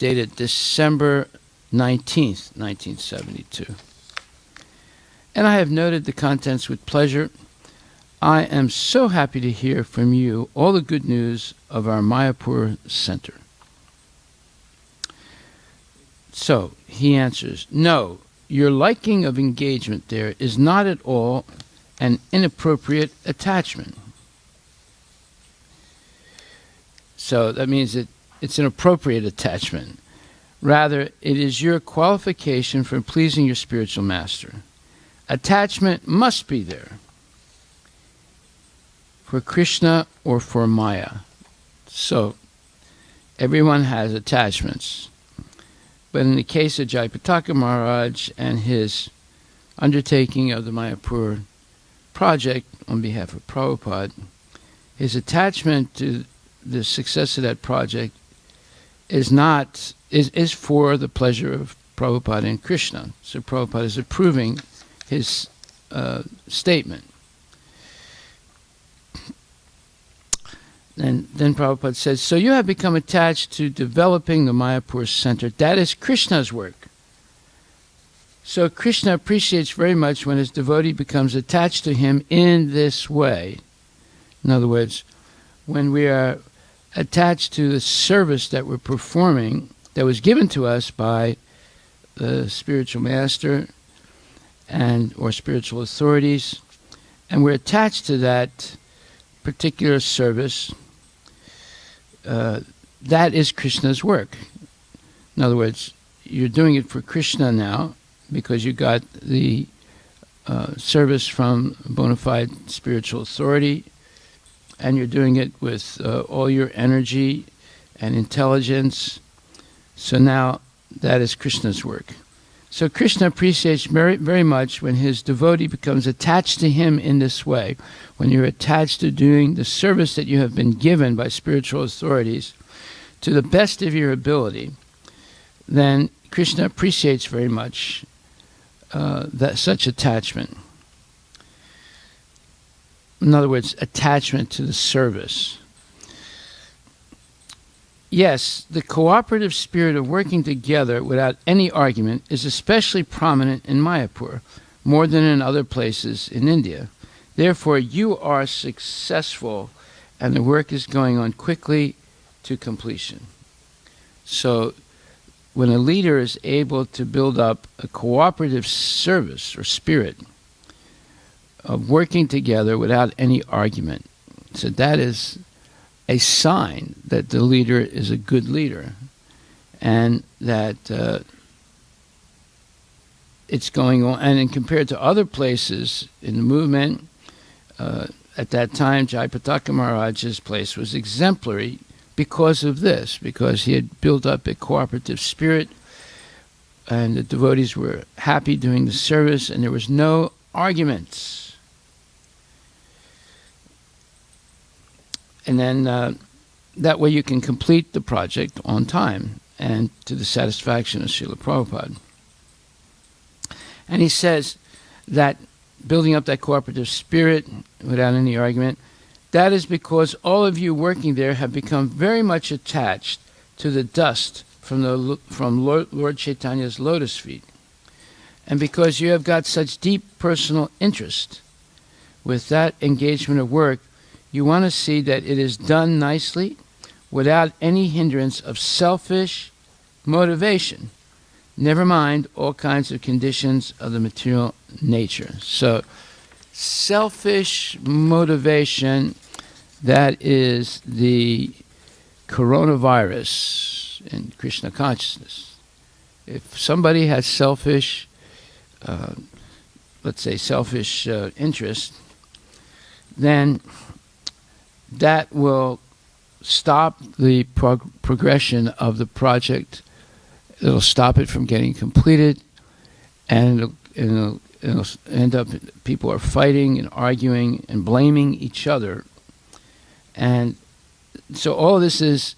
dated December 19th, 1972. And I have noted the contents with pleasure. I am so happy to hear from you all the good news of our Mayapur Center. So he answers, no, your liking of engagement there is not at all an inappropriate attachment. So that means that it's an appropriate attachment. Rather, it is your qualification for pleasing your spiritual master. Attachment must be there for Krishna or for Maya. So everyone has attachments. But in the case of Jayapataka Maharaj and his undertaking of the Mayapur project on behalf of Prabhupada, his attachment to the success of that project is for the pleasure of Prabhupada and Krishna. So Prabhupada is approving his statement. And then Prabhupada says, so you have become attached to developing the Mayapur Center. That is Krishna's work. So Krishna appreciates very much when his devotee becomes attached to him in this way. In other words, when we are attached to the service that we're performing that was given to us by the spiritual master or spiritual authorities, and we're attached to that particular service, that is Krishna's work. In other words, you're doing it for Krishna now because you got the service from a bona fide spiritual authority, and you're doing it with all your energy and intelligence. So now that is Krishna's work. So Krishna appreciates very, very much when his devotee becomes attached to him in this way. When you're attached to doing the service that you have been given by spiritual authorities to the best of your ability, then Krishna appreciates very much that such attachment. In other words, attachment to the service. Yes, the cooperative spirit of working together without any argument is especially prominent in Mayapur, more than in other places in India. Therefore, you are successful, and the work is going on quickly to completion. So, when a leader is able to build up a cooperative service or spirit of working together without any argument, so that is a sign that the leader is a good leader, and that it's going on. And compared to other places in the movement, at that time, Jayapataka Maharaj's place was exemplary because of this, because he had built up a cooperative spirit, and the devotees were happy doing the service, and there was no arguments. And then that way you can complete the project on time and to the satisfaction of Srila Prabhupada. And he says that building up that cooperative spirit without any argument, that is because all of you working there have become very much attached to the dust from Lord Chaitanya's lotus feet. And because you have got such deep personal interest with that engagement of work, you want to see that it is done nicely without any hindrance of selfish motivation. Never mind all kinds of conditions of the material nature. So, selfish motivation, that is the coronavirus in Krishna consciousness. If somebody has selfish, let's say selfish interest, then that will stop the progression of the project. It'll stop it from getting completed, and it'll end up, people are fighting and arguing and blaming each other. And so all this is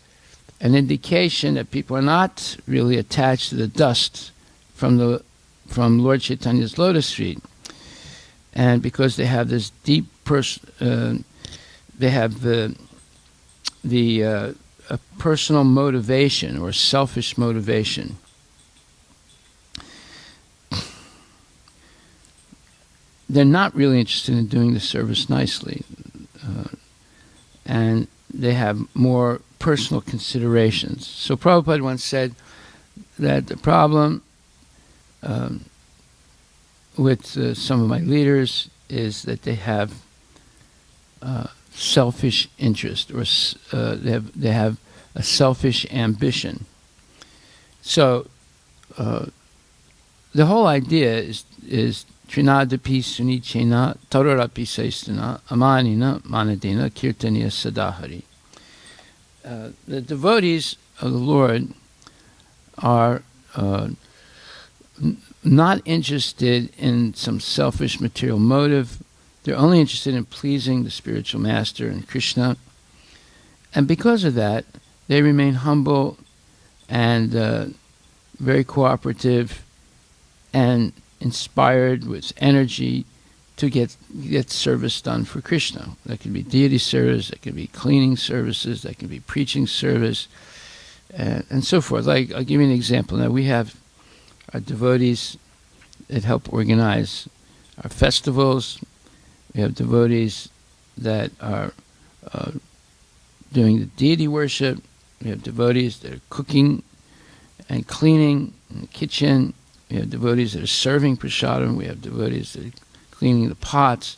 an indication that people are not really attached to the dust from Lord Chaitanya's lotus feet. And because they have this deep they have the a personal motivation or selfish motivation. They're not really interested in doing the service nicely. And they have more personal considerations. So Prabhupada once said that the problem with some of my leaders is that they have selfish interest, or they have a selfish ambition. So the whole idea is Trinadapi Sunichena Tarorapi Saistana Amanina Manadina Kirtaniya Sadahari. The devotees of the Lord are not interested in some selfish material motive. They're only interested in pleasing the spiritual master and Krishna. And because of that, they remain humble and very cooperative and inspired with energy to get service done for Krishna. That could be deity service, that could be cleaning services, that could be preaching service, and so forth. Like, I'll give you an example. Now, we have our devotees that help organize our festivals. We have devotees that are doing the deity worship. We have devotees that are cooking and cleaning in the kitchen. We have devotees that are serving prasadam. We have devotees that are cleaning the pots.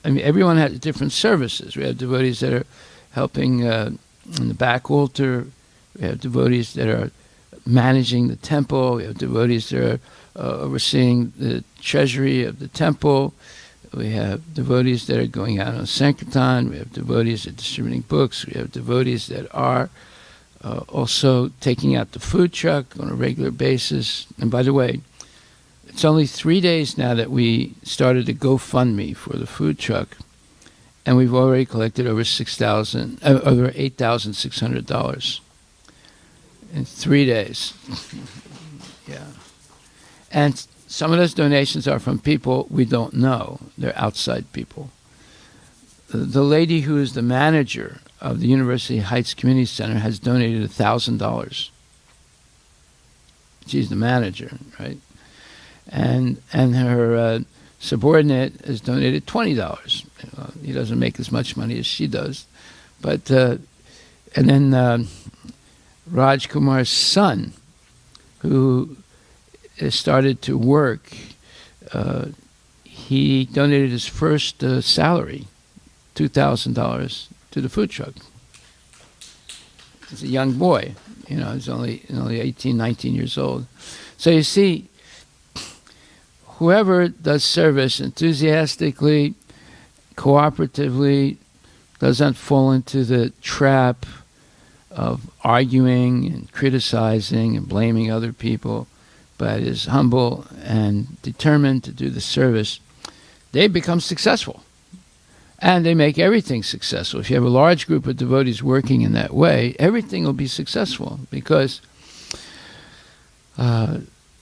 Everyone has different services. We have devotees that are helping in the back altar. We have devotees that are managing the temple. We have devotees that are overseeing the treasury of the temple. We have devotees that are going out on Sankirtan. We have devotees that are distributing books. We have devotees that are also taking out the food truck on a regular basis. And by the way, it's only 3 days now that we started a GoFundMe for the food truck, and we've already collected over $8,600 in 3 days. Yeah, and some of those donations are from people we don't know. They're outside people. The lady who is the manager of the University Heights Community Center has donated $1,000. She's the manager, right? And her subordinate has donated $20. He doesn't make as much money as she does, but and then Raj Kumar's son, who started to work, he donated his first salary, $2,000, to the food truck. He's a young boy, he's only 18, 19 years old. So you see, whoever does service enthusiastically, cooperatively, doesn't fall into the trap of arguing and criticizing and blaming other people, but is humble and determined to do the service, they become successful. And they make everything successful. If you have a large group of devotees working in that way, everything will be successful, because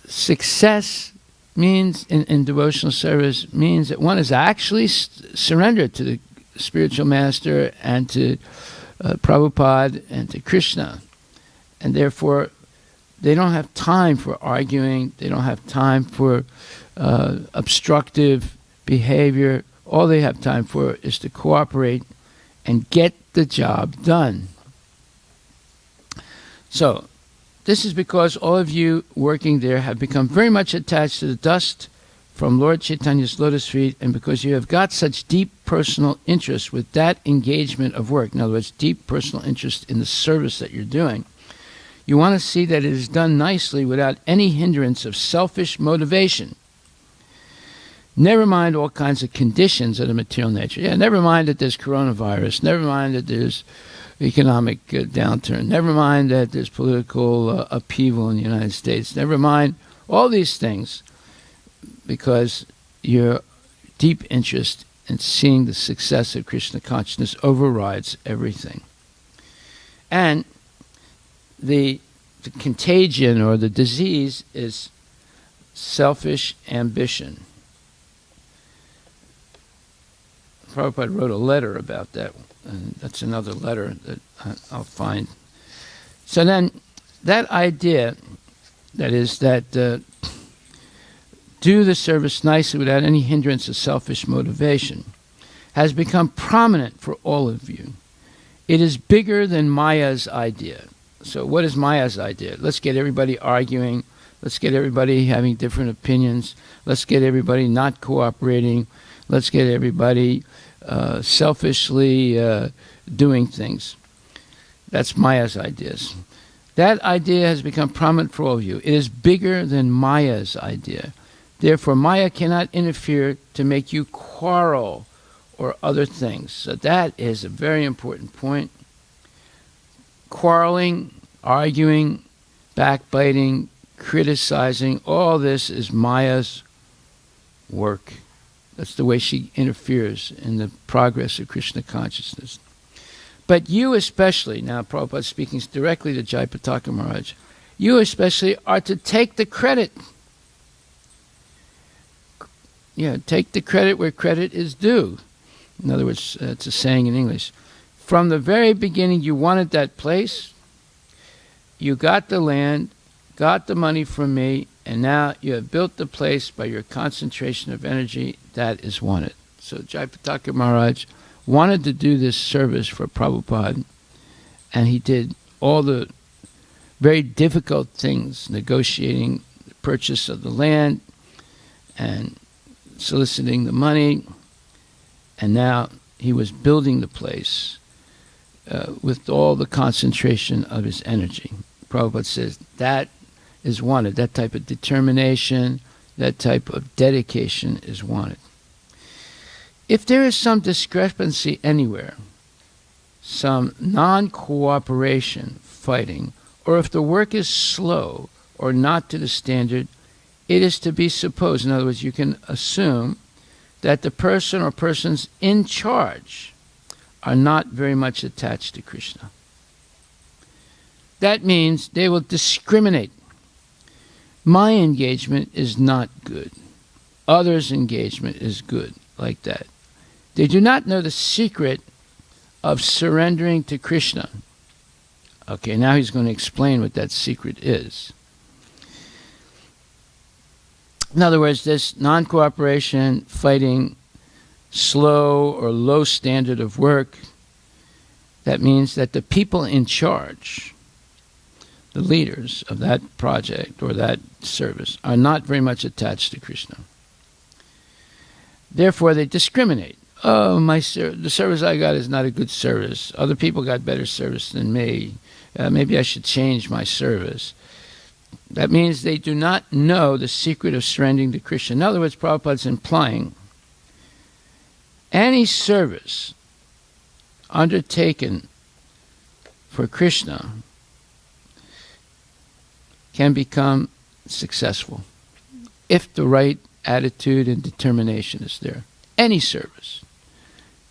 success means, in devotional service, means that one is actually surrendered to the spiritual master and to Prabhupada and to Krishna. And therefore, they don't have time for arguing. They don't have time for obstructive behavior. All they have time for is to cooperate and get the job done. So, this is because all of you working there have become very much attached to the dust from Lord Chaitanya's lotus feet, and because you have got such deep personal interest with that engagement of work, in other words, deep personal interest in the service that you're doing, you want to see that it is done nicely without any hindrance of selfish motivation. Never mind all kinds of conditions of the material nature. Yeah, never mind that there's coronavirus. Never mind that there's economic downturn. Never mind that there's political upheaval in the United States. Never mind all these things, because your deep interest in seeing the success of Krishna consciousness overrides everything. And the contagion or the disease is selfish ambition. Prabhupada wrote a letter about that And that's another letter that I'll find. So then, that idea, that is, that do the service nicely without any hindrance of selfish motivation, has become prominent for all of you. It is bigger than Maya's idea. So what is Maya's idea? Let's get everybody arguing. Let's get everybody having different opinions. Let's get everybody not cooperating. Let's get everybody selfishly doing things. That's Maya's ideas. That idea has become prominent for all of you. It is bigger than Maya's idea. Therefore, Maya cannot interfere to make you quarrel or other things. So that is a very important point. Quarreling, arguing, backbiting, criticizing, all this is Maya's work. That's the way she interferes in the progress of Krishna consciousness. But you especially, now Prabhupada speaking directly to Jayapataka Maharaj, you especially are to take the credit. Take the credit where credit is due. In other words, it's a saying in English. From the very beginning, you wanted that place. You got the land, got the money from me, and now you have built the place by your concentration of energy that is wanted. So Jayapataka Maharaj wanted to do this service for Prabhupada, and he did all the very difficult things, negotiating the purchase of the land and soliciting the money, and now he was building the place with all the concentration of his energy. Prabhupada says that is wanted. That type of determination, that type of dedication is wanted. If there is some discrepancy anywhere, some non-cooperation, fighting, or if the work is slow or not to the standard, it is to be supposed, in other words, you can assume that the person or persons in charge are not very much attached to Krishna. That means they will discriminate. My engagement is not good. Others' engagement is good, like that. They do not know the secret of surrendering to Krishna. Okay, now he's going to explain what that secret is. In other words, this non-cooperation, fighting, slow or low standard of work, that means that the people in charge, the leaders of that project or that service, are not very much attached to Krishna. Therefore, they discriminate. Oh, the service I got is not a good service. Other people got better service than me. Maybe I should change my service. That means they do not know the secret of surrendering to Krishna. In other words, Prabhupada's implying any service undertaken for Krishna can become successful if the right attitude and determination is there. Any service,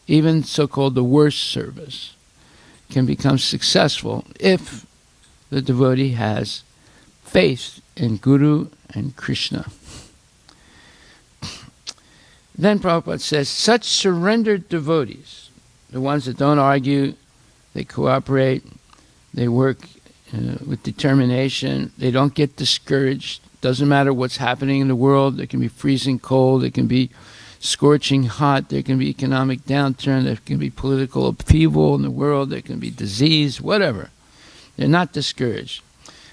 even so-called the worst service, can become successful if the devotee has faith in Guru and Krishna. Then Prabhupada says, such surrendered devotees, the ones that don't argue, they cooperate, they work with determination, they don't get discouraged. Doesn't matter what's happening in the world. There can be freezing cold, there can be scorching hot, there can be economic downturn, there can be political upheaval in the world, there can be disease, whatever. They're not discouraged.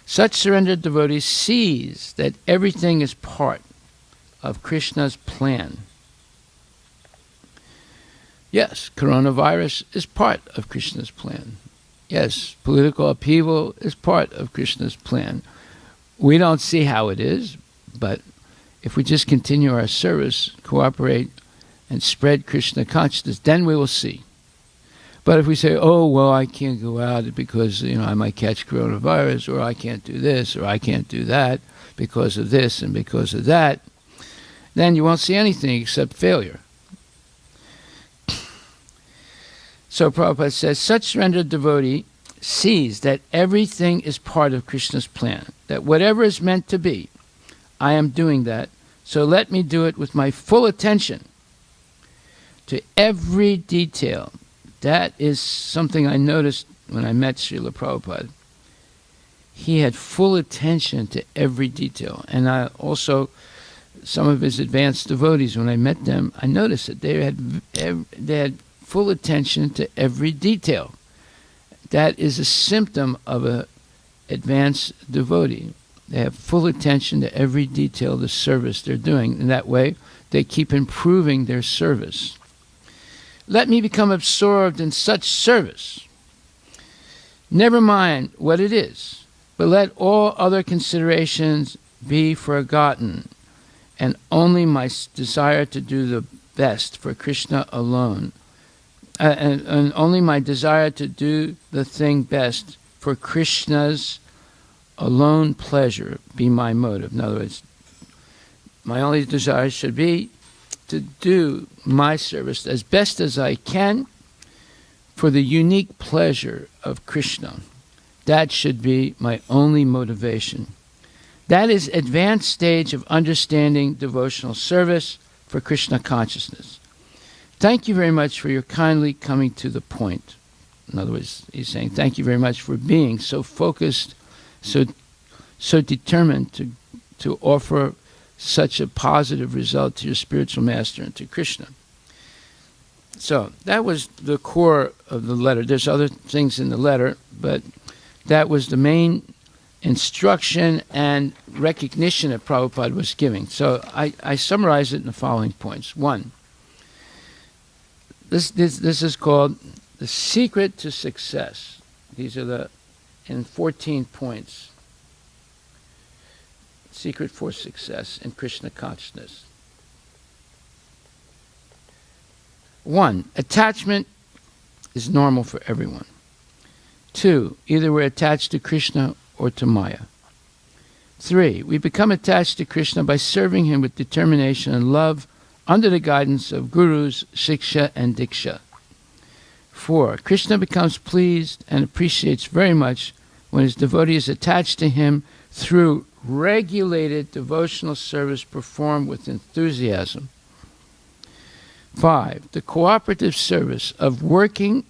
Such surrendered devotees sees that everything is part of Krishna's plan. Yes, coronavirus is part of Krishna's plan. Yes, political upheaval is part of Krishna's plan. We don't see how it is, but if we just continue our service, cooperate, and spread Krishna consciousness, then we will see. But if we say, oh, well, I can't go out because, I might catch coronavirus, or I can't do this, or I can't do that because of this and because of that, then you won't see anything except failure. So Prabhupada says, such surrendered devotee sees that everything is part of Krishna's plan, that whatever is meant to be, I am doing that, so let me do it with my full attention to every detail, That is something I noticed when I met Srila Prabhupada. He had full attention to every detail. And I also, some of his advanced devotees, when I met them, I noticed that they had full attention to every detail. That is a symptom of an advanced devotee. They have full attention to every detail of the service they're doing. In that way, they keep improving their service. Let me become absorbed in such service. Never mind what it is, but let all other considerations be forgotten, and only my desire to do the best for Krishna alone, and only my desire to do the thing best for Krishna's alone pleasure be my motive. In other words, my only desire should be to do my service as best as I can for the unique pleasure of Krishna. That should be my only motivation. That is advanced stage of understanding devotional service for Krishna consciousness. Thank you very much for your kindly coming to the point. In other words, he's saying thank you very much for being so focused, so determined to offer such a positive result to your spiritual master and to Krishna. So that was the core of the letter. There's other things in the letter, but that was the main instruction and recognition that Prabhupada was giving. So I summarize it in the following points. 1, this is called the secret to success. These are in 14 points. Secret for success in Krishna consciousness. 1, attachment is normal for everyone. 2, either we're attached to Krishna or to Maya. 3, we become attached to Krishna by serving him with determination and love under the guidance of gurus, siksha, and diksha. 4, Krishna becomes pleased and appreciates very much when his devotee is attached to him through regulated devotional service performed with enthusiasm. 5, the cooperative service of working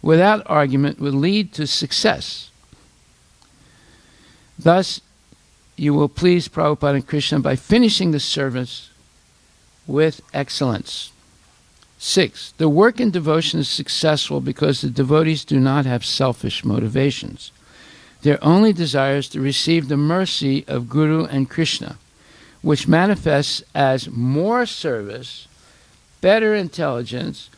without argument will lead to success. Thus, you will please Prabhupada and Krishna by finishing the service with excellence. 6, the work in devotion is successful because the devotees do not have selfish motivations. Their only desire is to receive the mercy of Guru and Krishna, which manifests as more service, better intelligence,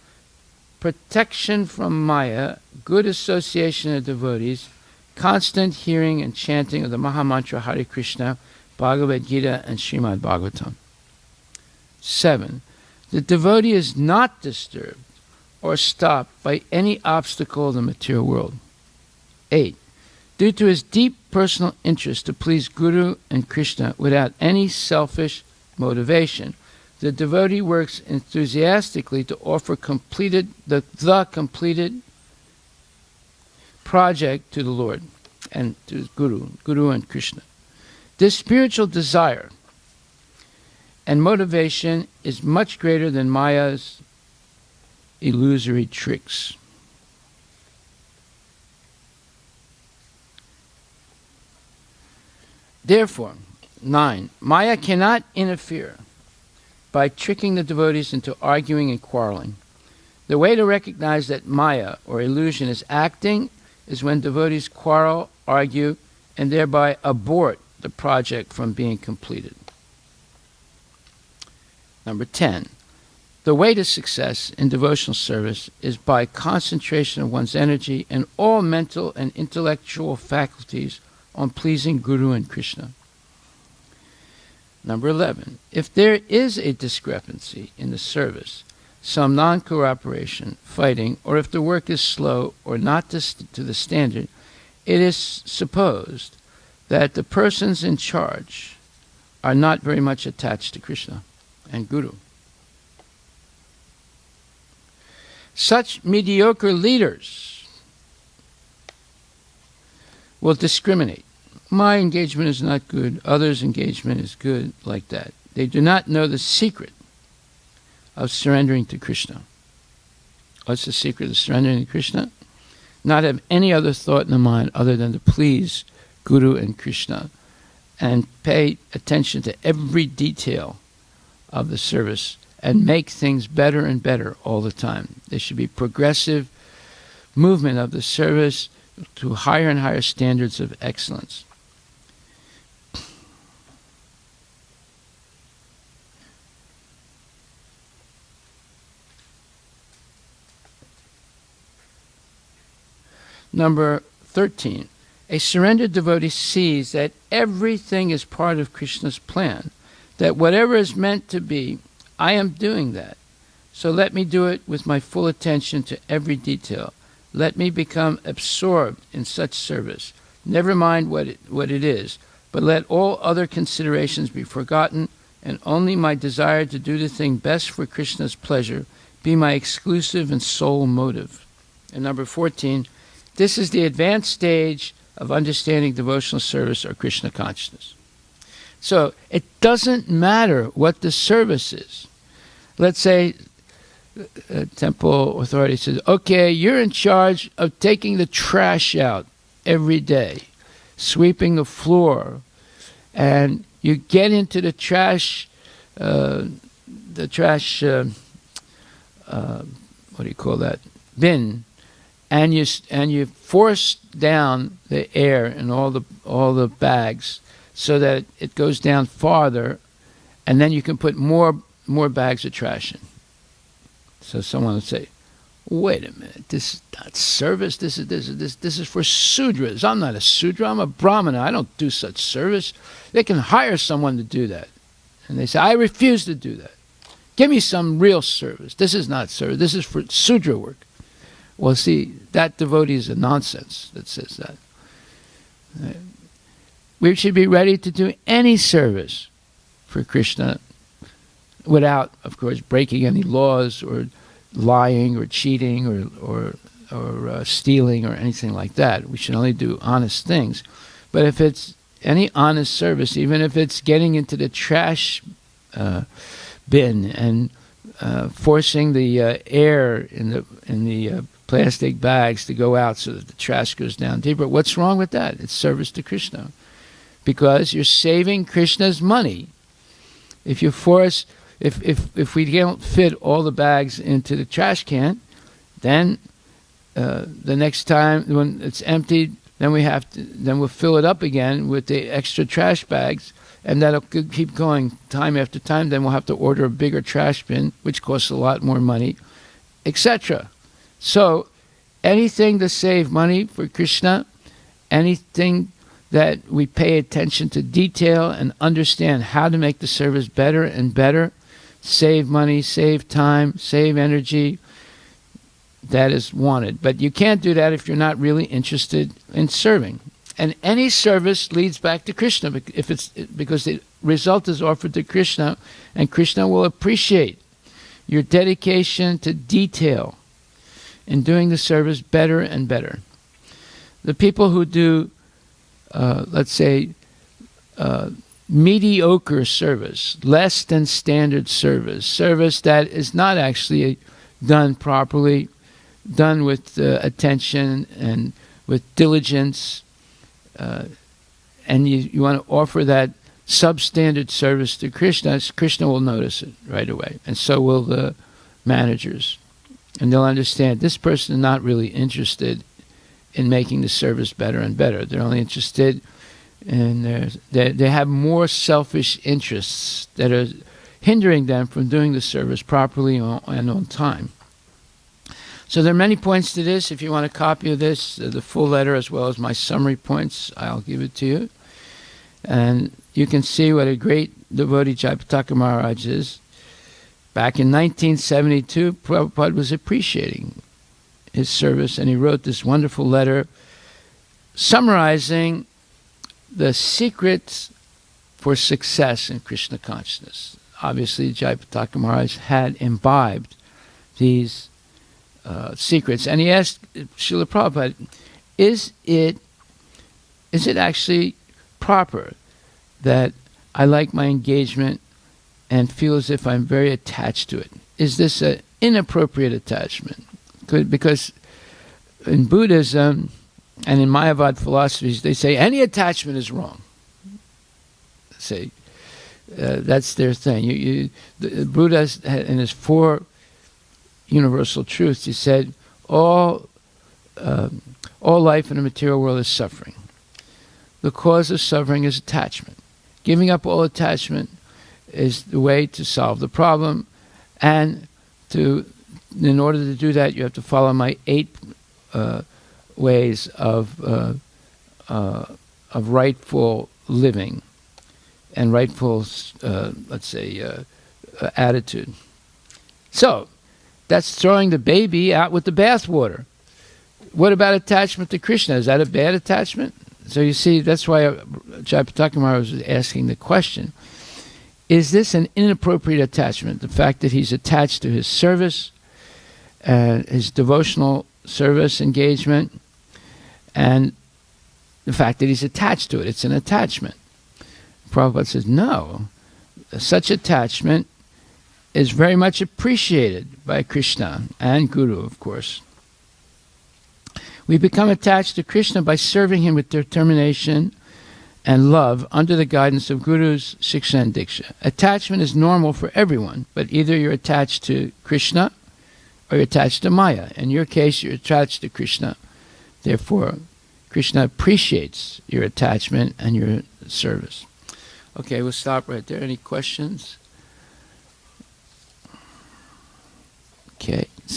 protection from Maya, good association of devotees, constant hearing and chanting of the Mahamantra Hare Krishna, Bhagavad Gita, and Srimad Bhagavatam. 7, the devotee is not disturbed or stopped by any obstacle of the material world. 8, due to his deep personal interest to please Guru and Krishna without any selfish motivation, the devotee works enthusiastically to offer the completed project to the Lord and to Guru and Krishna. This spiritual desire and motivation is much greater than Maya's illusory tricks. Therefore, 9, Maya cannot interfere by tricking the devotees into arguing and quarreling. The way to recognize that Maya, or illusion, is acting is when devotees quarrel, argue, and thereby abort the project from being completed. Number 10, the way to success in devotional service is by concentration of one's energy and all mental and intellectual faculties on pleasing Guru and Krishna. Number 11, if there is a discrepancy in the service, some non-cooperation, fighting, or if the work is slow or not to the standard, it is supposed that the persons in charge are not very much attached to Krishna and Guru. Such mediocre leaders will discriminate. My engagement is not good, others' engagement is good, like that. They do not know the secret of surrendering to Krishna. What's the secret of surrendering to Krishna? Not have any other thought in the mind other than to please Guru and Krishna, and pay attention to every detail of the service and make things better and better all the time. There should be progressive movement of the service to higher and higher standards of excellence. Number 13. A surrendered devotee sees that everything is part of Krishna's plan, that whatever is meant to be, I am doing that. So let me do it with my full attention to every detail. Let me become absorbed in such service. Never mind what it is, but let all other considerations be forgotten, and only my desire to do the thing best for Krishna's pleasure be my exclusive and sole motive. And number 14, this is the advanced stage of understanding devotional service or Krishna consciousness. So it doesn't matter what the service is. Let's say a temple authority says, okay, you're in charge of taking the trash out every day, sweeping the floor, and you get into the trash, what do you call that, bin, and you force down the air in all the bags so that it goes down farther, and then you can put more bags of trash in. So someone would say, wait a minute, this is not service, this is for Sudras. I'm not a Sudra, I'm a Brahmana, I don't do such service. They can hire someone to do that. And they say, I refuse to do that. Give me some real service. This is not service, this is for Sudra work. Well, see, that devotee is a nonsense that says that. We should be ready to do any service for Krishna without, of course, breaking any laws or lying or cheating or stealing or anything like that. We should only do honest things. But if it's any honest service, even if it's getting into the trash bin and forcing the air in the plastic bags to go out so that the trash goes down deeper, what's wrong with that? It's service to Krishna, because you're saving Krishna's money. If you force, if we don't fit all the bags into the trash can, then the next time when it's emptied, then we'll fill it up again with the extra trash bags, and that'll keep going time after time. Then we'll have to order a bigger trash bin, which costs a lot more money, etc. So anything to save money for Krishna, anything that we pay attention to detail and understand how to make the service better and better, save money, save time, save energy, that is wanted. But you can't do that if you're not really interested in serving. And any service leads back to Krishna because the result is offered to Krishna, and Krishna will appreciate your dedication to detail in doing the service better and better. The people who do, let's say, mediocre service, less than standard service that is not actually done properly, done with attention and with diligence, and you want to offer that substandard service to Krishna, Krishna will notice it right away, and so will the managers. And they'll understand this person is not really interested in making the service better and better. They're only interested in they have more selfish interests that are hindering them from doing the service properly and on time. So there are many points to this. If you want a copy of this, the full letter as well as my summary points, I'll give it to you. And you can see what a great devotee Jayapataka Maharaj is. Back in 1972, Prabhupada was appreciating his service, and he wrote this wonderful letter summarizing the secrets for success in Krishna consciousness. Obviously, Jayapataka Maharaj had imbibed these secrets, and he asked Srila Prabhupada, is it actually proper that I like my engagement and feel as if I'm very attached to it? Is this an inappropriate attachment? Because in Buddhism and in Mayavad philosophies, they say any attachment is wrong. Say that's their thing. The Buddha, in his 4 universal truths, he said all life in the material world is suffering. The cause of suffering is attachment. Giving up all attachment is the way to solve the problem, and in order to do that, you have to follow my 8 ways of rightful living and rightful, attitude. So that's throwing the baby out with the bathwater. What about attachment to Krishna? Is that a bad attachment? So you see, that's why Jayapataka Maharaj was asking the question, is this an inappropriate attachment? The fact that he's attached to his service, his devotional service engagement, and the fact that he's attached to it. It's an attachment. Prabhupada says, no, such attachment is very much appreciated by Krishna and Guru, of course. We become attached to Krishna by serving him with determination and love under the guidance of Guru's Shiksha and Diksha. Attachment is normal for everyone, but either you're attached to Krishna or you're attached to Maya. In your case, you're attached to Krishna. Therefore, Krishna appreciates your attachment and your service. Okay, we'll stop right there. Any questions? Okay.